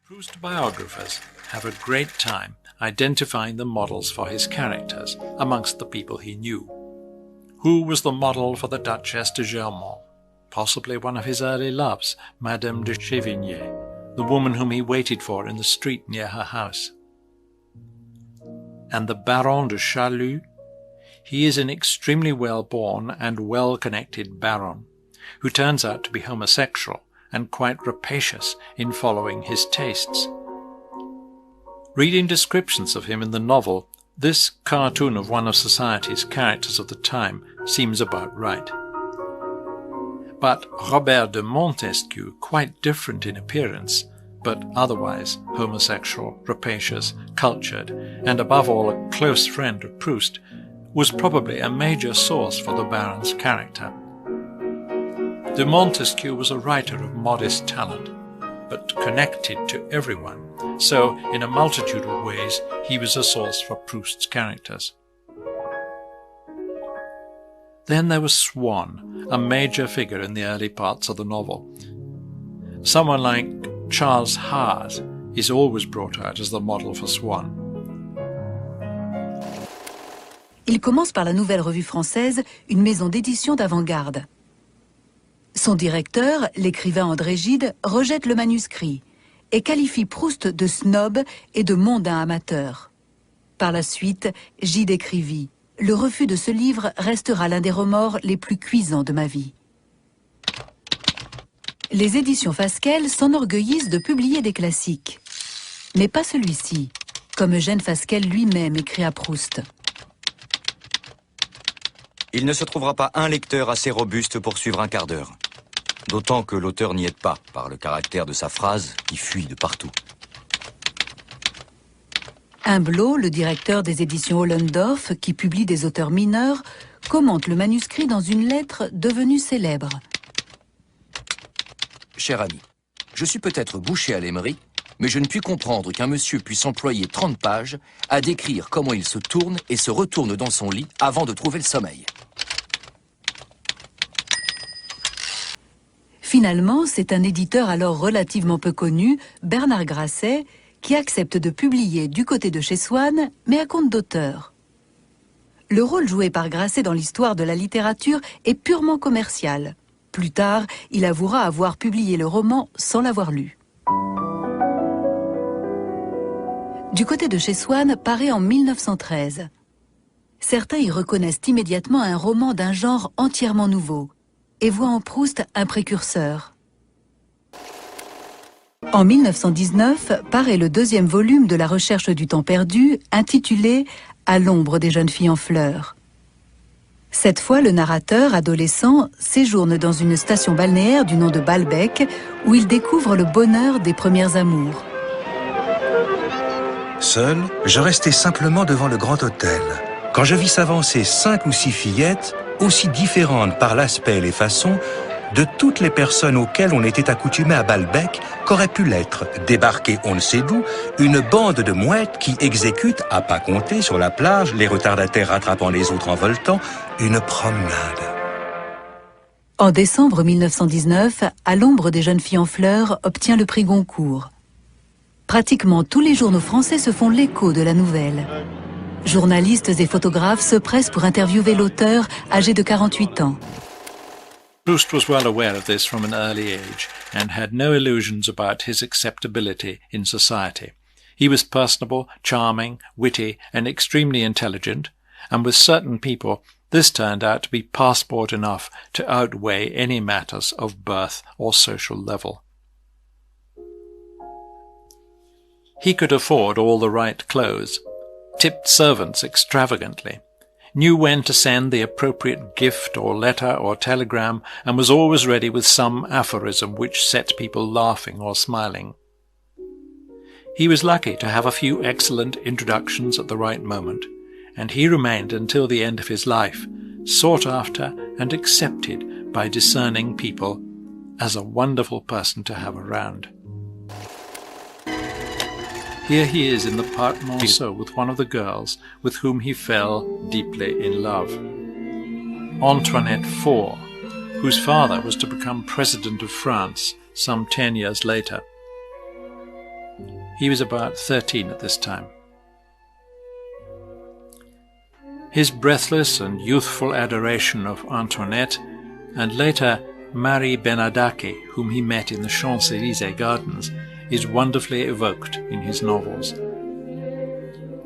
Proust biographers have a great time identifying the models for his characters amongst the people he knew. Who was the model for the Duchesse de Germont? Possibly one of his early loves, Madame de Chévigné, the woman whom he waited for in the street near her house. And the Baron de Chalut? He is an extremely well-born and well-connected baron, who turns out to be homosexual and quite rapacious in following his tastes. Reading descriptions of him in the novel, this cartoon of one of society's characters of the time seems about right. But Robert de Montesquieu, quite different in appearance, but otherwise homosexual, rapacious, cultured, and above all a close friend of Proust, was probably a major source for the Baron's character. De Montesquieu was a writer of modest talent, but connected to everyone, so in a multitude of ways he was a source for Proust's characters. Then there was Swann, a major figure in the early parts of the novel. Someone like Charles Haas is always brought out as the model for Swann. Il commence par la Nouvelle Revue Française, une maison d'édition d'avant-garde. Son directeur, l'écrivain André Gide, rejette le manuscrit et qualifie Proust de snob et de mondain amateur. Par la suite, Gide écrivit « Le refus de ce livre restera l'un des remords les plus cuisants de ma vie ». Les éditions Fasquelle s'enorgueillissent de publier des classiques. Mais pas celui-ci, comme Eugène Fasquelle lui-même écrit à Proust. Il ne se trouvera pas un lecteur assez robuste pour suivre un quart d'heure. D'autant que l'auteur n'y aide pas par le caractère de sa phrase qui fuit de partout. Humblot, le directeur des éditions Ollendorff, qui publie des auteurs mineurs, commente le manuscrit dans une lettre devenue célèbre. Cher ami, je suis peut-être bouché à l'aimerie, mais je ne puis comprendre qu'un monsieur puisse employer 30 pages à décrire comment il se tourne et se retourne dans son lit avant de trouver le sommeil. Finalement, c'est un éditeur alors relativement peu connu, Bernard Grasset, qui accepte de publier du côté de chez Swann, mais à compte d'auteur. Le rôle joué par Grasset dans l'histoire de la littérature est purement commercial. Plus tard, il avouera avoir publié le roman sans l'avoir lu. Du côté de chez Swann paraît en 1913. Certains y reconnaissent immédiatement un roman d'un genre entièrement nouveau et voient en Proust un précurseur. En 1919 paraît le deuxième volume de la recherche du temps perdu, intitulé « À l'ombre des jeunes filles en fleurs ». Cette fois, le narrateur, adolescent, séjourne dans une station balnéaire du nom de Balbec, où il découvre le bonheur des premières amours. Seul, je restais simplement devant le grand hôtel, quand je vis s'avancer 5 ou 6 fillettes, aussi différentes par l'aspect et les façons, de toutes les personnes auxquelles on était accoutumé à Balbec, qu'aurait pu l'être, débarquée on ne sait d'où, une bande de mouettes qui exécute, à pas compter sur la plage, les retardataires rattrapant les autres en voltant, une promenade. En décembre 1919, À l'ombre des jeunes filles en fleurs obtient le prix Goncourt. Pratiquement tous les journaux français se font l'écho de la nouvelle. Journalistes et photographes se pressent pour interviewer l'auteur, âgé de 48 ans. Proust was well aware of this from an early age and had no illusions about his acceptability in society. He was personable, charming, witty, and extremely intelligent, and with certain people this turned out to be passport enough to outweigh any matters of birth or social level. He could afford all the right clothes, tipped servants extravagantly, knew when to send the appropriate gift or letter or telegram, and was always ready with some aphorism which set people laughing or smiling. He was lucky to have a few excellent introductions at the right moment, and he remained until the end of his life, sought after and accepted by discerning people as a wonderful person to have around. Here he is in the Parc Monceau with one of the girls with whom he fell deeply in love. Antoinette IV, whose father was to become President of France some 10 years later. He was about 13 at this time. His breathless and youthful adoration of Antoinette, and later Marie Benadacchi, whom he met in the Champs-Élysées gardens, is wonderfully evoked in his novels.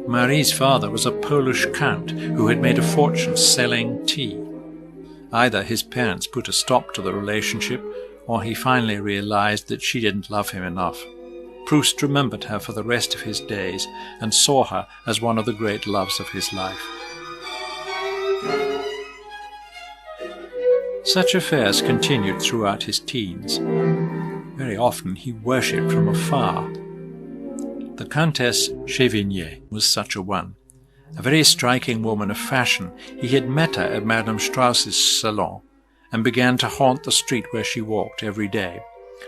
Marie's father was a Polish count who had made a fortune selling tea. Either his parents put a stop to the relationship, or he finally realized that she didn't love him enough. Proust remembered her for the rest of his days and saw her as one of the great loves of his life. Such affairs continued throughout his teens. Very often he worshipped from afar. The Countess Chévigné was such a one. A very striking woman of fashion, he had met her at Madame Strauss's salon and began to haunt the street where she walked every day,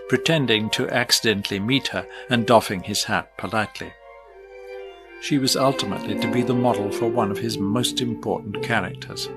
pretending to accidentally meet her and doffing his hat politely. She was ultimately to be the model for one of his most important characters.